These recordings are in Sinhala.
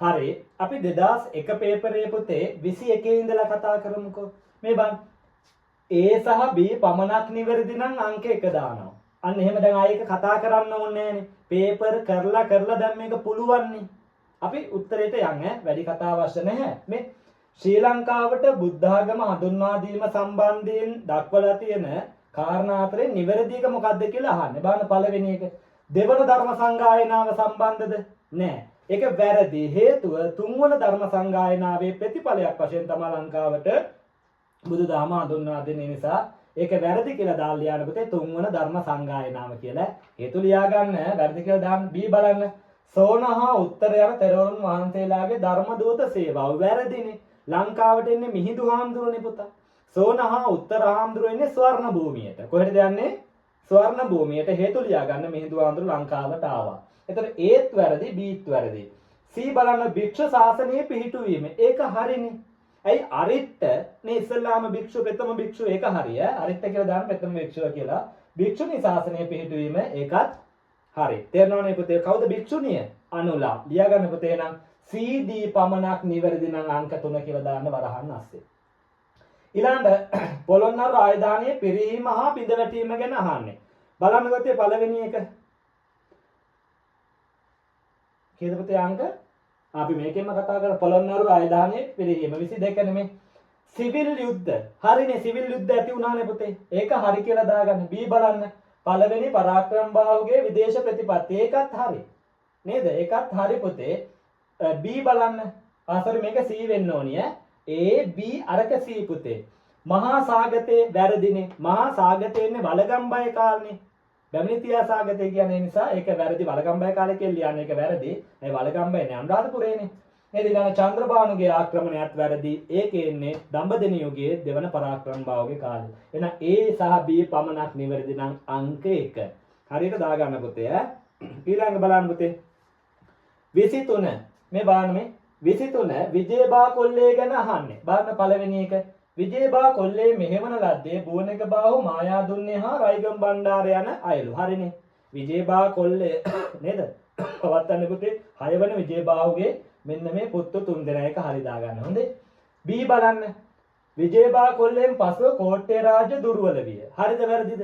හරි. අපි 2001 පේපරේ පුතේ 21 ඉඳලා කතා කරමුකෝ. මේ බලන්න. A සහ B පමණක් නිවැරදි නම් අංක 1 දානවා. අන්න එහෙම දැන් ආයෙක කතා කරන්න ඕනේ නෑනේ. පේපර් කරලා දැන් මේක පුළුවන්නේ. අපි උත්තරේට යන්න වැඩි කතා අවශ්‍ය නැහැ. මේ ශ්‍රී ලංකාවට බුද්ධ ආගම හඳුන්වා දීම සම්බන්ධයෙන් දක්වලා තියෙන කාරණා අතරේ නිවැරදි එක මොකක්ද කියලා අහන්නේ. බලන්න පළවෙනි එක. දෙවන ධර්ම සංගායනාව සම්බන්ධද? නෑ. ඒක වැරදි. හේතුව තුන්වන ධර්ම සංගායනාවේ ප්‍රතිඵලයක් වශයෙන් තමයි ලංකාවට බුදුදහම හඳුන්වා දෙන නිසා ඒක වැරදි කියලා දාලා යන පුතේ තුන්වන ධර්ම සංගායනාව කියලා හේතු ලියා ගන්න. වැරදි කියලා දාන්න B බලන්න. සෝනහා උත්තර යන තෙරවරුන් වහන්සේලාගේ ධර්ම දූත සේවාව වැරදිනේ. ලංකාවට එන්නේ මිහිඳු හාමුදුරුවනේ පුතා. සෝනහා උත්තර හාමුදුරුවෝ එන්නේ ස්වර්ණ භූමියට. කොහෙද යන්නේ? ස්වර්ණ භූමියට. හේතු ලියා ගන්න මිහිඳු හාමුදුරුවෝ ලංකාවට ආවා. එතකොට Aත් වැරදි Bත් වැරදි. C බලන්න භික්ෂු ශාසනයේ පිහිටුවීම. ඒක හරිනේ. ඇයි අරිත්ත මේ ඉස්ලාම භික්ෂු ප්‍රථම භික්ෂු ඒක හරිය. අරිත්ත කියලා දාන්න ප්‍රථම භික්ෂුව කියලා. භික්ෂුණී ශාසනයේ පිහිටුවීම ඒකත් හරි. තේරෙනවනේ පුතේ කවුද භික්ෂුණිය? අනුලා. ලියා ගන්න පුතේ නම් CD පමණක් නිවැරදි නම් අංක 3 කියලා දාන්න වරහන් ASCII. ඊළඟට පොළොන්නරු රාජධානියේ පිරීම හා බිඳ වැටීම ගැන අහන්නේ. බලන්න පුතේ පළවෙනි එක. කීයද පුතේ අංක? අපි මේකෙන්ම කතා කරලා පොළොන්නරු රාජධානියේ පිරීම 22 නෙමෙයි. සිවිල් යුද්ධ. හරිනේ සිවිල් යුද්ධ ඇති වුණානේ පුතේ. ඒක හරි කියලා දාගන්න. B බලන්න. පළවෙනි පරාක්‍රම බාහුගේ විදේශ ප්‍රතිපත්ති. ඒකත් හරි. නේද? ඒකත් හරි පුතේ. B බලන්න. ආසරි මේක C වෙන්න ඕනිය. A B අරක C පුතේ. මහා සාගතේ වැරදිනේ. මහා සාගතේ ඉන්නේ වලගම්බය කාලනේ. බැමිණිතියා සාගතේ කියන්නේ නිසා ඒක වැරදි. වලගම්බය කාලේ කියලා ලියන්නේ ඒක වැරදි. ඒ වලගම්බය නේ අනුරාධපුරේනේ. නේද? ඊළඟ චන්ද්‍රබානුගේ ආක්‍රමණයත් වැරදි. ඒකේ ඉන්නේ දඹදෙණි යුගයේ දෙවන පරාක්‍රම බාහුගේ කාලේ. එහෙනම් A සහ B පමණක් නිවැරදි නම් අංක 1. හරියට දාගන්න පුතේ ඈ. ඊළඟ බලන්න පුතේ. 23 මේ බලන්න මේ 23 විජේබා කොල්ලේ ගැන අහන්නේ. බලන්න පළවෙනි එක. විජේබා කොල්ලේ මෙහෙවන ලද්දේ බුවනක බාහු මායාදුන්නේ හා රයිගම් බණ්ඩාර යන අයලු. හරිනේ. විජේබා කොල්ලේ නේද? පවත්තන්නේ පුතේ 6 වෙනි විජේබාහුගේ මෙන්න මේ පුත්තු 3 දෙනා එක හරි දාගන්න. හොඳේ. B බලන්න. විජේබා කොල්ලෙන් පසුව කෝට්ටේ රාජ්‍ය දුර්වල විය. හරිද වැරදිද?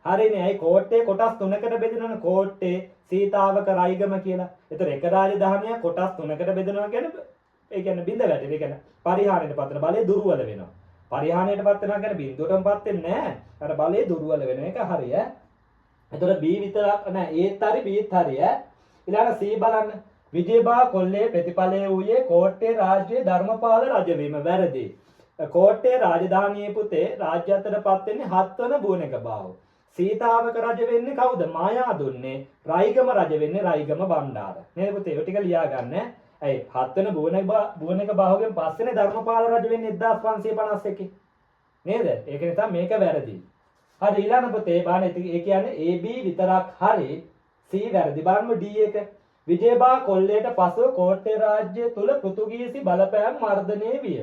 හරිනේ. අයි කෝට්ටේ කොටස් 3කට බෙදෙනවනේ. කෝට්ටේ සීතාවක රයිගම කියලා. ඒතර එක රාජධානිය කොටස් 3කට බෙදෙනවා කියන්නේ ඒ කියන්නේ බිඳ වැටෙන. ඒ කියන්නේ පරිහානියට පත් වෙන බලය දුර්වල වෙනවා. පරිහානියට පත් වෙනවා කියන්නේ බිඳුවටම පත් වෙන්නේ නැහැ. අර බලය දුර්වල වෙන එක හරි ඈ. ඒතර B විතරක් නෑ. Aත් හරි Bත් හරි ඈ. ඊළඟ C බලන්න. විජේබා කොල්ලේ ප්‍රතිඵලය වූයේ කෝට්ටේ රාජ්‍යයේ ධර්මපාල රජවීම වැරදි. කෝට්ටේ රාජධානියේ පුතේ රාජ්‍ය අතරපත් වෙන්නේ 7 වන බුවනක බාහුව. සීතාවක රජ වෙන්නේ කවුද? මායාදුන්නේ. රයිගම රජ වෙන්නේ රයිගම බණ්ඩාර. නේද පුතේ? ඔය ටික ලියා ගන්න. ඇයි 7 වෙනි බුවනක බාහුවගෙන් පස්සේනේ ධර්මපාල රජ වෙන්නේ 1551. නේද? ඒක නිසා මේක වැරදි. හරි ඊළඟ පුතේ බලන්න ඒ කියන්නේ AB විතරක් හරි C වැරදි. බලන්න D එක. විජේබා කොල්ලේට පසුව කෝට්ටේ රාජ්‍ය තුල පෘතුගීසි බලපෑම් වර්ධනය විය.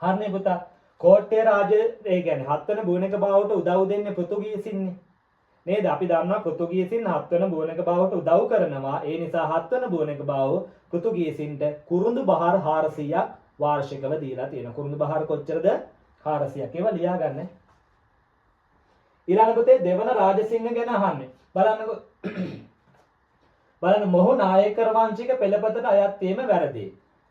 හරිනේ පුතා. කෝට්ටේ රාජ්‍ය ඒ කියන්නේ 7 වෙනි බුවනක බාහුවට උදව් දෙන්නේ පෘතුගීසින්නේ. නේද? අපි දන්නවා පෘතුගීසින් 7 වෙනි බුවනක බාහුවට උදව් කරනවා. ඒ නිසා 7 වෙනි බුවනක බාහුව පෘතුගීසින්ට කුරුඳු බහාර 400ක් වාර්ෂිකව දීලා තියෙනවා. කුරුඳු බහාර කොච්චරද? 400ක්. ඒවා ලියා ගන්න. ඊළඟ පුතේ දෙවන රාජසිංහ ගැන අහන්නේ. බලන්නකෝ. බලන්න මොහු නායකර වංශික පෙළපතට අයත් වීම වැරදි.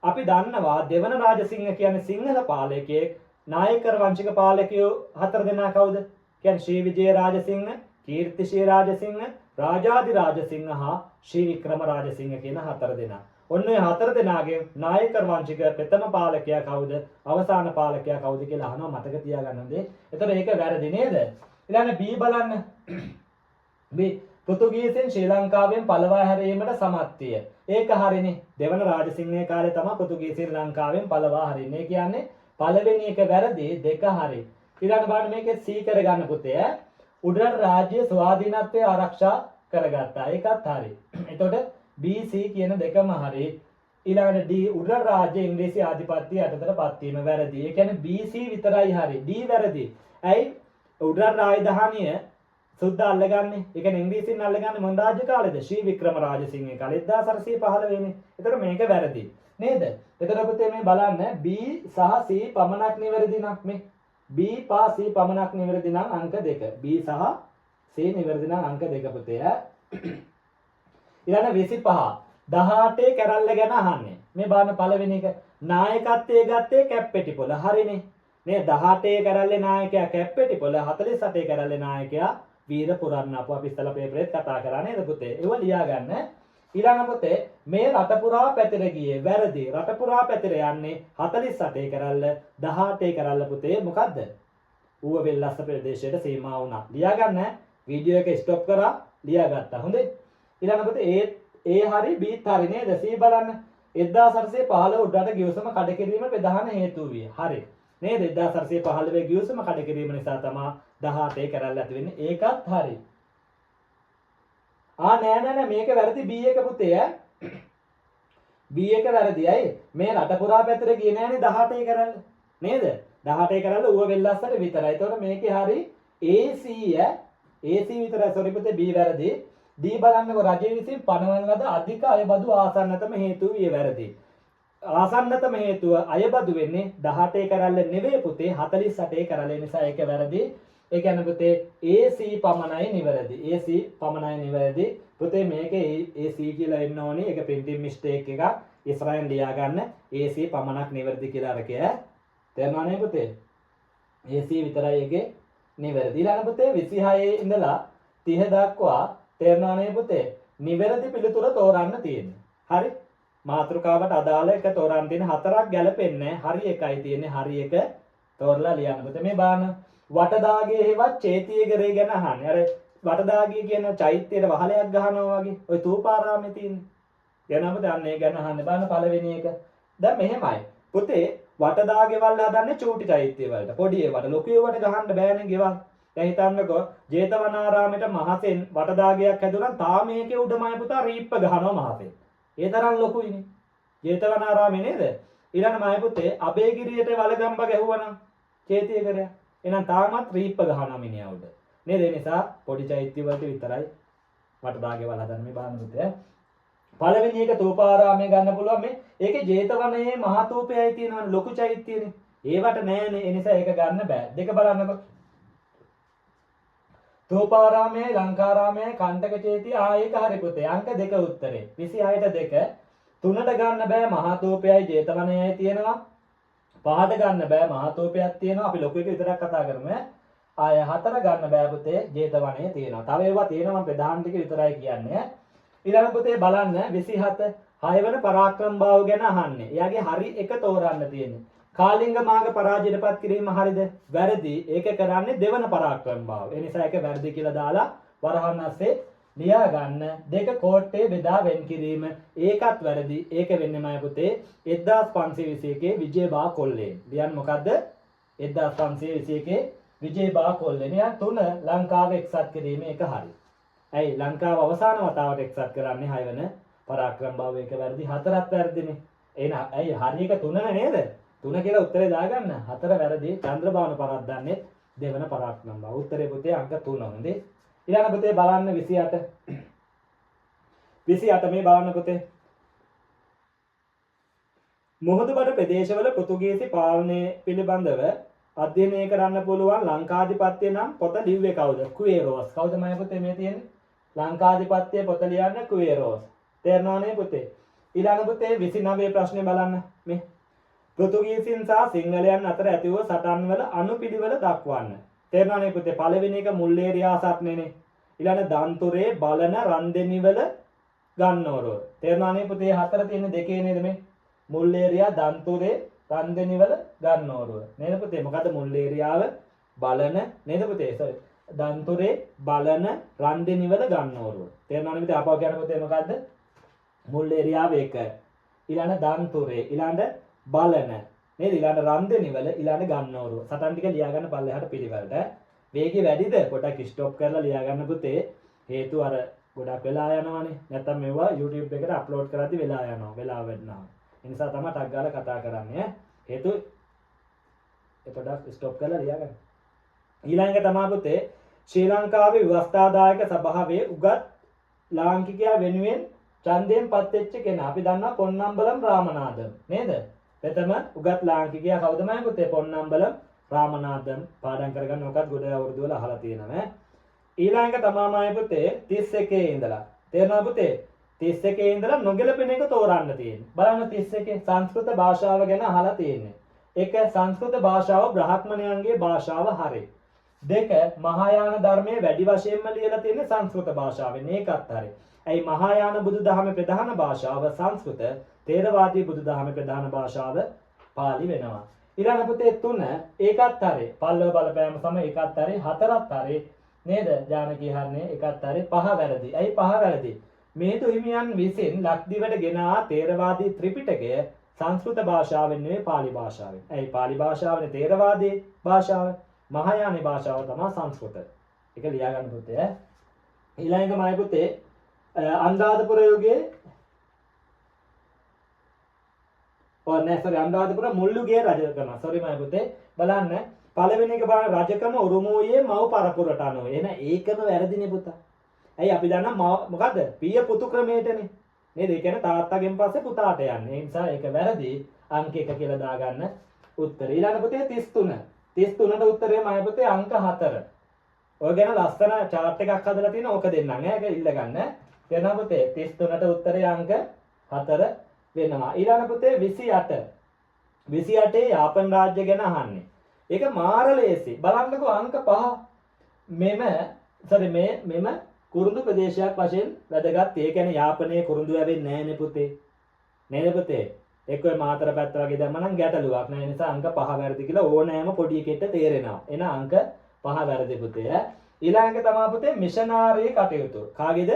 අපි දන්නවා දෙවන රාජසිංහ කියන්නේ සිංහල පාලකයෙක්. නායකර වංශික පාලකයෝ 4 දෙනා කවුද? කියන්නේ ශ්‍රී විජය රාජසිංහ, කීර්තිශ්‍රී රාජසිංහ, රාජාදි රාජසිංහ හා ශ්‍රී වික්‍රම රාජසිංහ කියන 4 දෙනා. ඔන්න ඔය 4 දෙනාගේ නායකර වංශික ප්‍රථම පාලකයා කවුද? අවසාන පාලකයා කවුද කියලා අහනවා. මතක තියාගන්න ඕනේ. එතකොට ඒක වැරදි නේද? ඊළඟ B බලන්න. B පෘතුගීසින් ශ්‍රී ලංකාවෙන් පළවා හැරීමට සමත් විය. ඒක හරිනේ. දෙවන රාජසිංහයේ කාලේ තමයි පෘතුගීසින් ලංකාවෙන් පළවා හරින්නේ. කියන්නේ පළවෙනි එක වැරදි, දෙක හරි. ඊළඟ බලන්න මේකේ C කරගන්න පුතේ. උඩරට රාජ්‍ය ස්වාධීනත්වය ආරක්ෂා කරගත්තා. ඒකත් හරි. එතකොට B C කියන දෙකම හරි. ඊළඟට D උඩරට රාජ්‍ය ඉංග්‍රීසි ආධිපත්‍ය යටතටපත් වීම වැරදි. ඒ කියන්නේ B C විතරයි හරි. D වැරදි. ඇයි? උඩරට රාජධානිය සුද්ද අල්ලගන්නේ. ඒ කියන්නේ ඉංග්‍රීසියෙන් අල්ලගන්නේ මොන රාජ්‍ය කාලෙද? ශ්‍රී වික්‍රම රාජසිංහ කාලේ 1415 වෙනි. ඒතර මේක වැරදි. නේද? එතකොට පුතේ මේ බලන්න B සහ C පමණක් නිවැරදි නම් මේ B පා C පමණක් නිවැරදි නම් අංක 2. B සහ C නිවැරදි නම් අංක 2 පුතේ. ඊළඟ 25 18 කැරල්ල ගැන අහන්නේ. මේ බලන්න පළවෙනි එක නායකත්වයේ ගත්තේ කැප්පෙටිපොළ. හරිනේ. මේ 18 කැරල්ලේ නායකයා කැප්පෙටිපොළ 48 කැරල්ලේ නායකයා වීර පුරන්න අපි ඉස්සලා පේපරේත් කතා කරා නේද පුතේ? ඒව ලියා ගන්න. ඊළඟ පුතේ මේ රට පුරා පැතිර ගියේ වැරදි. රට පුරා පැතිර යන්නේ 48 කැරල්ල 18 කැරල්ල පුතේ මොකද්ද? ඌව වෙල්ලස්ස ප්‍රදේශයට සීමා වුණා. ලියා ගන්න. වීඩියෝ එක ස්ටොප් කරා ලියා ගත්තා. හොඳේ. ඊළඟ පුතේ ඒ හරි බීත් හරි නේද? C බලන්න. 1815 උඩට ගිවිසුම කඩ කිරීම ප්‍රධාන හේතුව විය. හරි. නේද? 1815 ගිවිසුම කඩ කිරීම නිසා තමයි 18 කැරල්ල ඇති වෙන්නේ. ඒකත් හරි. නෑ මේක වැරදි B එක පුතේ B එක වැරදියි. මේ රට පුරා පැත්තට ගියේ නෑනේ 18 කැරල්ල. නේද? 18 කැරල්ල ඌව වෙල්ලස්සට විතරයි. ඒතකොට මේකේ හරි AC AC විතරයි. සෝරි පුතේ B වැරදි. D බලන්නකො රජය විසින් පනවන ලද අධික අයබදු ආසන්නතම හේතුව විය වැරදි. ආසන්නතම හේතුව අයබදු වෙන්නේ 18 කැරල්ල නෙවෙයි පුතේ 48 කැරල්ල නිසා ඒක වැරදි. ඒ කියන්නේ පුතේ AC පමණයි නිවැරදි. AC පමණයි නිවැරදි. පුතේ මේකේ AC කියලා එන්න ඕනි. ඒක printing mistake එකක්. ඉස්සරහින් ලියා ගන්න. AC පමණක් නිවැරදි කියලා අරකය. තේරුණා නේ පුතේ? AC විතරයි ඒකේ නිවැරදි. ඊළඟ පුතේ 26 ඉඳලා 30 දක්වා තේරුණා නේ පුතේ? නිවැරදි පිළිතුර තෝරන්න තියෙන්නේ. හරි? මාතෘකාවට අදාළ එක තෝරන්න තියෙන හතරක් ගැලපෙන්නේ. හරි එකයි තියෙන්නේ. හරි එක තෝරලා ලියන්න. පුතේ මේ බලන්න. වටදාගේ හේවත් චේතියගරේ ගැන අහන්නේ. අර වටදාගේ කියන චෛත්‍යයට වහලයක් ගහනවා වගේ. ওই තූපාරාමේ තියෙන්නේ. එනම දැන් මේ ගැන අහන්නේ. බලන්න පළවෙනි එක. දැන් මෙහෙමයි. පුතේ වටදාගේ වල හදන්නේ චූටි චෛත්‍ය වලට. පොඩි ඒවට ලොකු ඒවට ගහන්න බෑනේ ගෙවල්. දැන් හිතන්නකෝ ජේතවනාරාමයට මහසෙන් වටදාගයක් හැදුනනම් තාම මේකේ උඩමයි පුතා රීප්ප ගහනවා මහසෙන්. ඒ තරම් ලොකුයිනේ. ජේතවනාරාමේ නේද? ඊළඟ මයි පුතේ අබේගිරියට වලගම්බ ගැහුවනම් චේතියගරය. එහෙනම් තාමත් රීප්ප ගහනවා මිනිහා උඩ. නේද? ඒ නිසා පොඩි චෛත්‍ය වලට විතරයි වටදාගේ වල හදන්න මේ බලන්න පුතේ. පළවෙනි එක තූපාරාමයේ ගන්න පුළුවන් මේ. ඒකේ ජේතවනයේ මහා තූපයයි තියෙනවනේ ලොකු චෛත්‍යනේ. ඒවට නෑනේ. ඒ නිසා ඒක ගන්න බෑ. දෙක බලන්නකෝ. තූපාරාමයේ ලංකාරාමයේ කණ්ඩක චේතිය ඒක හරි පුතේ. අංක 2 උත්තරේ. 26ට 2. 3ට ගන්න බෑ මහා තූපයයි ජේතවනයයි තියෙනවා. 5ට ගන්න බෑ මහා තූපයක් තියෙනවා. අපි ලොකු එක විතරක් කතා කරමු. ආය 4 ගන්න බෑ පුතේ ජේතවනයේ තියෙනවා. තව ඒවා තියෙනවා ප්‍රධාන ටික විතරයි කියන්නේ. ඊළඟ පුතේ බලන්න 27 6 වෙන පරාක්‍රම භාව ගැන අහන්නේ. එයාගේ හරි එක තෝරන්න තියෙන්නේ. කාලිංග මාර්ග පරාජයටපත් කිරීම හරිද? වැරදි. ඒක කරන්නේ දෙවන පරාක්‍රම භාව. ඒ නිසා ඒක වැරදි කියලා දාලා වරහන් ඇස්සේ ලියා ගන්න. දෙක කෝට්ටේ බෙදා වෙන් කිරීම ඒකත් වැරදි. ඒක වෙන්නේ මම පුතේ 1521 විජේබා කොල්ලේ. ලියන්න මොකද්ද? 1521 විජේබා කොල්ලේ. නේ 3 ලංකාව එක්සත් කිරීම ඒක හරි. ඇයි ලංකාව අවසාන වතාවට එක්සත් කරන්නේ 6 වෙන පරාක්‍රම භාව ඒක වැරදි. 4ත් වැරදිනේ. එහෙනම් ඇයි හරි එක 3 නේද? 3 කියලා උත්තරේ දාගන්න. 4 වැරදි. චන්ද්‍රභාවන පරද්දන්නේ දෙවන පරාක්‍රම භාව. උත්තරේ පුතේ අංක 3 හොඳේ. ඊළඟ පුතේ බලන්න 28. 28 මේ බලන්න පුතේ. මුහුදුබඩ ප්‍රදේශවල පෘතුගීසි පාලනය පිළිබඳව අධ්‍යයනය කරන්න පුළුවන් ලංකාධිපත්‍ය නම් පොත ලිව්වේ කවුද? කුවේරෝස්. කවුද මම පුතේ මේ තියෙන්නේ? ලංකාධිපත්‍ය පොත ලියන්න කුවේරෝස්. තේරෙනවනේ පුතේ. ඊළඟ පුතේ 29 ප්‍රශ්නේ බලන්න මේ. පෘතුගීසින් සහ සිංහලයන් අතර ඇති වූ සටන්වල අනුපිළිවෙල දක්වන්න. තේරෙනවනේ පුතේ පළවෙනි එක මුල්ලේරියා සටනේනේ. ඊළඟ දන්තුරේ බලන රන්දෙනිවල ගන්නවරෝ. තේරෙනවනේ පුතේ හතර තියෙන දෙකේ නේද මේ? මුල්ලේරියා දන්තුරේ රන්දෙනිවල ගන්නවරෝ. නේද පුතේ? මොකද මුල්ලේරියාව බලන නේද පුතේ? sorry. දන්තුරේ බලන රන්දෙනිවල ගන්නවරෝ. තේරෙනවනේ පුතේ? අපව කියන පුතේ මොකද්ද? මුල්ලේරියාව 1. ඊළඟ දන්තුරේ ඊළඟ බලන නේද? ඊළඟ රන්දෙනිවල ඊළඟ ගන්නවරෝ. සටන් ටික ලියා ගන්න පල්ලෙහාට පිළිවෙලට. වේගය වැඩිද? පොඩක් ස්ටොප් කරලා ලියා ගන්න පුතේ. හේතුව අර ගොඩක් වෙලා යනවානේ. නැත්තම් මේවා YouTube එකට අප්ලෝඩ් කරද්දි වෙලා යනවා. වෙලා වෙන්නවා. ඒ නිසා තමයි ටග් ගාලා කතා කරන්නේ. හේතුව ඒ පොඩක් ස්ටොප් කරලා ලියා ගන්න. ඊළඟ තමයි පුතේ ශ්‍රී ලංකාවේ ව්‍යවස්ථාදායක සභාවේ උගත් ලාංකිකයා වෙනුවෙන් ඡන්දයෙන් පත් වෙච්ච කෙනා අපි දන්නවා පොන්නම්බලම් රාමනාදම් නේද? ප්‍රථම උගත් ලාංකිකයා කවුද මම පුතේ? පොන්නම්බලම් රාමනාදම්. පාඩම් කරගන්න ඔකත් ගොඩ අවුරුදු වල අහලා තියෙනවා. ඊළඟ තමයි පුතේ 31 ඉඳලා. තේරෙනවද පුතේ? 31 ඉඳලා නොගැලපෙන එක තෝරන්න තියෙන්නේ. බලන්න 31 සංස්කෘත භාෂාව ගැන අහලා තියෙන්නේ. 1 සංස්කෘත භාෂාව බ්‍රාහ්මණයන්ගේ භාෂාව හරි. 2 මහායාන ධර්මයේ වැඩි වශයෙන්ම ලියලා තියෙන්නේ සංස්කෘත භාෂාවෙන්. ඒකත් හරි. ඇයි මහායාන බුදුදහමේ ප්‍රධාන භාෂාව සංස්කෘත, තේරවාදී බුදුදහමේ ප්‍රධාන භාෂාව පාලි වෙනවා. ඊළඟ පුතේ 3 ඒකත් හරි. පල්ලව බලපෑම සම ඒකත් හරි. 4ත් හරි. නේද? ජානකී හරනේ ඒකත් හරි. 5 වැරදි. ඇයි 5 වැරදි? මේතු හිමියන් විසින් ලක්දිවට ගෙනා තේරවාදී ත්‍රිපිටකය සංස්කෘත භාෂාවෙන් නෙවෙයි පාලි භාෂාවෙන්. ඇයි පාලි භාෂාවනේ තේරවාදී භාෂාව, මහායාන භාෂාව තමයි සංස්කෘත. ඒක ලියා ගන්න පුතේ. ඊළඟ මයි පුතේ අනුරාධපුර යුගයේ අනුරාධපුර මුල්ලුගේ රජකම. සෝරි මයි පුතේ. බලන්න පළවෙනි එක බලන්න රජකම උරුමෝයේ මව් පරපුරට අනුව. එහෙනම් ඒකම වැරදිනේ පුතා. ඇයි අපි දන්නා මොකද්ද? පිය පුතු ක්‍රමයටනේ. නේද? ඒ කියන්නේ තාත්තගෙන් පස්සේ පුතාට යන්නේ. ඒ නිසා ඒක වැරදි. අංක 1 කියලා දාගන්න උත්තරේ. ඊළඟ පුතේ 33. 33ට උත්තරේ මම පුතේ අංක 4. ඔය ගැන ලස්සන chart එකක් හදලා තියෙනවා. ඕක දෙන්නම් ඈ. ඒක ඉල්ල ගන්න. එනවා පුතේ 33ට උත්තරේ අංක 4 වෙනවා. ඊළඟ පුතේ 28. 28 යාපන් රාජ්‍ය ගැන අහන්නේ. ඒක මාර ලේසි. බලන්නකෝ අංක 5. මෙම කුරුඳු ප්‍රදේශයක් වශයෙන් වැදගත්. ඒ කියන්නේ යාපනයේ කුරුඳු ඇවෙන්නේ නැහැනේ පුතේ. නේද පුතේ? එක්ක ඔය මාතර පැත්ත වගේ දැම්ම නම් ගැටලුවක් නෑ. ඒ නිසා අංක 5 වැරදි කියලා ඕනෑම පොඩි එකෙක්ට තේරෙනවා. එන අංක 5 වැරදි පුතේ. ඊළඟ තමයි පුතේ මිෂනාරී කටයුතු. කාගේද?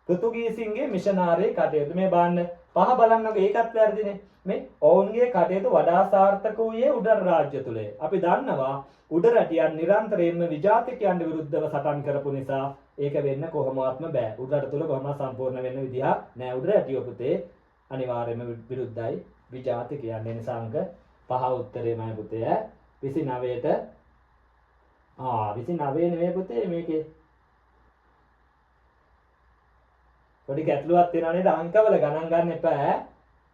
පෘතුගීසින්ගේ මිෂනාරී කටයුතු. මේ බලන්න 5 බලන්නකෝ ඒකත් වැරදිනේ. මේ ඔවුන්ගේ කටයුතු වඩා සාර්ථක වූයේ උඩර රාජ්‍ය තුලේ. අපි දන්නවා උඩරටියන් නිරන්තරයෙන්ම විජාතිකයන්ට විරුද්ධව සටන් කරපු නිසා ඒක වෙන්න කොහොමවත්ම බෑ. උඩරට තුල කොහොමද සම්පූර්ණ වෙන්න විදිහක් නෑ. උඩරටියෝ පුතේ අනිවාර්යයෙන්ම විරුද්ධයි විජාතිකයන්. ඒ නිසා අංක 5 උත්තරේමයි පුතේ. 29ට 29 නෙවෙයි පුතේ මේකේ පොඩි ගැටලුවක් තියෙනවා නේද? අංකවල ගණන් ගන්න එපා.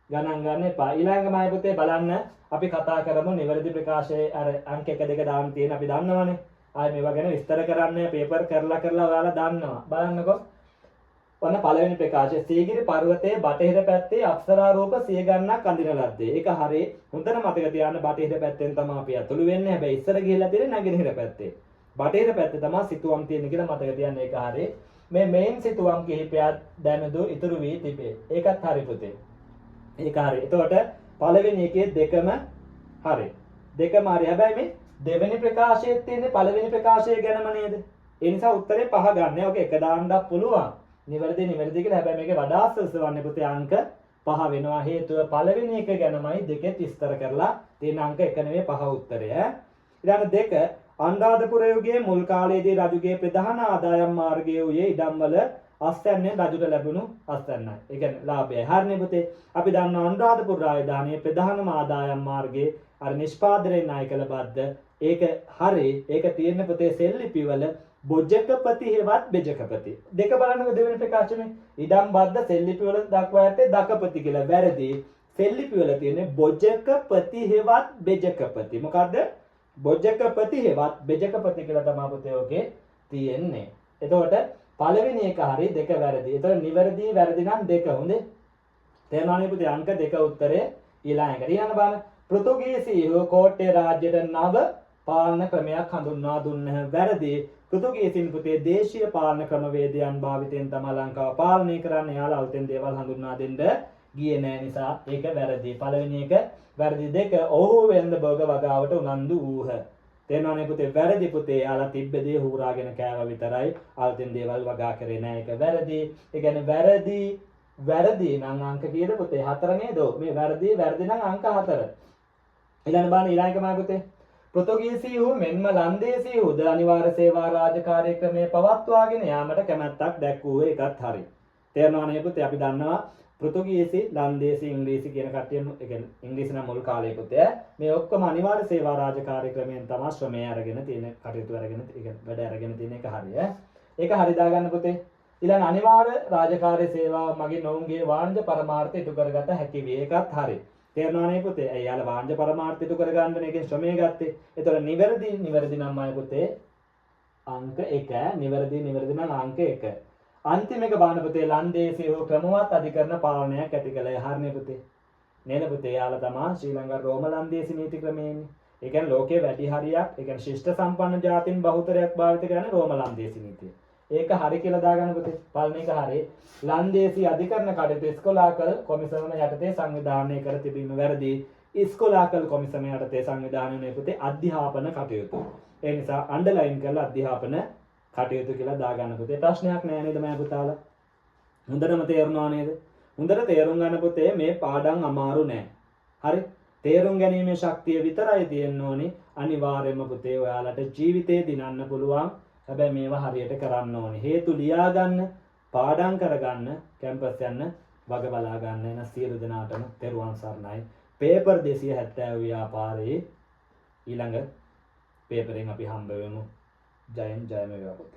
ගණන් ගන්න එපා. ඊළඟමයි පුතේ බලන්න අපි කතා කරමු නිවැරදි ප්‍රකාශයේ අර අංක 1 2 දාන්න තියෙන අපි දන්නවනේ. ආයේ මේවා ගැන විස්තර කරන්න පේපර් කරලා ඔයාලා දන්නවා. බලන්නකෝ. ඔන්න පළවෙනි ප්‍රකාශය. සීගිරි පර්වතයේ බටහිර පැත්තේ අප්සරා රූප 100 ගණනක් අඳින ලද්දේ. ඒක හරිය. හොඳට මතක තියාගන්න බටහිර පැත්තෙන් තමයි අපි අතුළු වෙන්නේ. හැබැයි ඉස්සර ගිහිල්ලා තියෙන්නේ නැගෙනහිර පැත්තේ. බටහිර පැත්තේ තමයි සිතුවම් තියෙන්නේ කියලා මතක තියාගන්න. ඒක හරිය. මේ මේන් සිතුවම් කිහිපයක් දැනුදු ඉතුරු වී තිබේ. ඒකත් හරි පුතේ. ඒක හරි. එතකොට පළවෙනි එකේ දෙකම හරි. දෙකම හරි. හැබැයි මේ දෙවෙනි ප්‍රකාශයේ තියෙන්නේ පළවෙනි ප්‍රකාශය ගැනම නේද? ඒ නිසා උත්තරේ 5 ගන්න. ඔක එක දාන්නත් පුළුවන්. නිවැරදි කියලා. හැබැයි මේකේ වඩා සල්සවන්නේ පුතේ අංක 5 වෙනවා. හේතුව පළවෙනි එක ගැනමයි දෙකෙත් විස්තර කරලා තියෙන අංක 1 නෙවෙයි 5 උත්තරය. ඊළඟ 2 අනුරාධපුර යුගයේ මුල් කාලයේදී රජුගේ ප්‍රධාන ආදායම් මාර්ගය වූයේ ඉඩම්වල අස්වැන්නේ රජුට ලැබුණු අස්වැන්නයි. ඒ කියන්නේ ලාභයයි. හරිනේ පුතේ. අපි දන්නවා අනුරාධපුර රාජධානියේ ප්‍රධානම ආදායම් මාර්ගයේ අර නිෂ්පාදනයේ නායකල බද්ද. ඒක හරි. ඒක තියෙන පුතේ සෙල්ලිපිවල බොජ්ජකපති හේවත් බෙජකපති. දෙක බලන්නකො දෙවෙනි ප්‍රකාශනේ. ඉඩම් බද්ද සෙල්ලිපිවල දක්වා ඇත්තේ දකපති කියලා. වැරදි. සෙල්ලිපිවල තියෙන්නේ බොජ්ජකපති හේවත් බෙජකපති. මොකද්ද? බොජ්ජකපති හේවත් බෙජකපති කියලා තමයි පුතේ ඔකේ තියෙන්නේ. එතකොට පළවෙනි එක හරි දෙක වැරදි. එතකොට නිවැරදි වැරදි නම් දෙක හොඳේ. තේරුණානේ පුතේ අංක 2 උත්තරේ ඊළඟට. ඊළඟ බලන්න පෘතුගීසීහු කෝට්ටේ රාජ්‍යයට නව පාලන ක්‍රමයක් හඳුන්වා දුන්නහ. වැරදි. පෘතුගීසින් පුතේ දේශීය පාලන ක්‍රමවේදයන් භාවිතයෙන් තමයි ලංකාව පාලනය කරන්න. යාලා අලුතෙන් දේවල් හඳුන්වා දෙන්න ගියේ නෑ නිසා ඒක වැරදි. පළවෙනි එක වැරදි. 2 ඔහු වෙළඳ භෝග වගාවට උනන්දු වූහ. තේරෙනවනේ පුතේ වැරදි පුතේ. යාලා තිබ්බ දේ හුරාගෙන කෑවා විතරයි. අලුතෙන් දේවල් වගා කරේ නෑ. ඒක වැරදි. ඒ කියන්නේ වැරදි නම් අංක කීයද පුතේ? 4 නේද? මේ වැරදි නම් අංක 4. ඊළඟ බලන්න ඊළඟ එකමයි පුතේ. පෘතුගීසීහු මෙන්ම ලන්දේසීහුද අනිවාර්ය සේවා රාජකාරී ක්‍රමය පවත්වාගෙන යාමට කැමැත්තක් දැක්වුවේ. ඒකත් හරි. තේරෙනවනේ පුතේ. අපි දන්නවා පෘතුගීසි, ලන්දේසි, ඉංග්‍රීසි කියන කට්ටියම ඒ කියන්නේ ඉංග්‍රීසි නම් මුල් කාලේ පුතේ මේ ඔක්කොම අනිවාර්ය සේවා රාජකාරී ක්‍රමයෙන් තමයි ශ්‍රමය අරගෙන තියෙන කටයුතු අරගෙන ඒ කියන්නේ වැඩ අරගෙන තියෙන එක හරිය. ඒක හරි දාගන්න පුතේ. ඊළඟ අනිවාර්ය රාජකාරී සේවාව මගින් ඔවුන්ගේ වාණිජ පරමාර්ථය ඉටු කරගත හැකි වේ. ඒකත් හරි. තේරෙනව නේ පුතේ? එයාලා වාණිජ පරමාර්ථය ඉටු කරගන්න එකෙන් ශ්‍රමය ගත්තේ. ඒතකොට නිවැරදි නම් අය පුතේ අංක 1. නිවැරදි නම් අංක 1. අන්තිම එක බලන්න පුතේ ලන්දේසී හෝ ක්‍රමවත් අධිකරණ පාලනයක් ඇති කළේ. හරිනේ පුතේ. නේද පුතේ? යාලා තමයි ශ්‍රී ලංකා රෝම ලන්දේසී නීති ක්‍රමයේනේ. ඒ කියන්නේ ලෝකයේ වැඩි හරියක්, ඒ කියන්නේ ශිෂ්ට සම්පන්න ජාතීන් බහුතරයක් භාවිත කරන රෝම ලන්දේසී නීතිය. ඒක හරි කියලා දාගන්න පුතේ. පළවෙනි එක හරි. ලන්දේසී අධිකරණ කටයුතු ඉස්කෝලාකල් කොමිසම යටතේ සංවිධානය කර තිබීම වැරදි. ඉස්කෝලාකල් කොමිසම යටතේ සංවිධානය වුණේ පුතේ අධ්‍යාපන කටයුතු. ඒ නිසා අන්ඩර්ලයින් කරලා අධ්‍යාපන කටයුතු කියලා දාගන්න පුතේ. ප්‍රශ්නයක් නෑ නේද මම පුතාලා? හොඳටම තේරුණා නේද? හොඳට තේරුම් ගන්න පුතේ මේ පාඩම් අමාරු නෑ. හරි? තේරුම් ගැනීමේ ශක්තිය විතරයි තියෙන්න ඕනේ. අනිවාර්යයෙන්ම පුතේ ඔයාලට ජීවිතේ දිනන්න පුළුවන්. හැබැයි මේවා හරියට කරන්න ඕනේ. හේතු ලියා ගන්න, පාඩම් කරගන්න, කැම්පස් යන්න, වග බලා ගන්න එන සියලු දෙනාටම තෙරුවන් සරණයි. පේපර් 270 ව්‍යාපාරයේ ඊළඟ පේපරෙන් අපි හම්බ වෙමු. ජයෙන් ජයම වේවා පුතේ.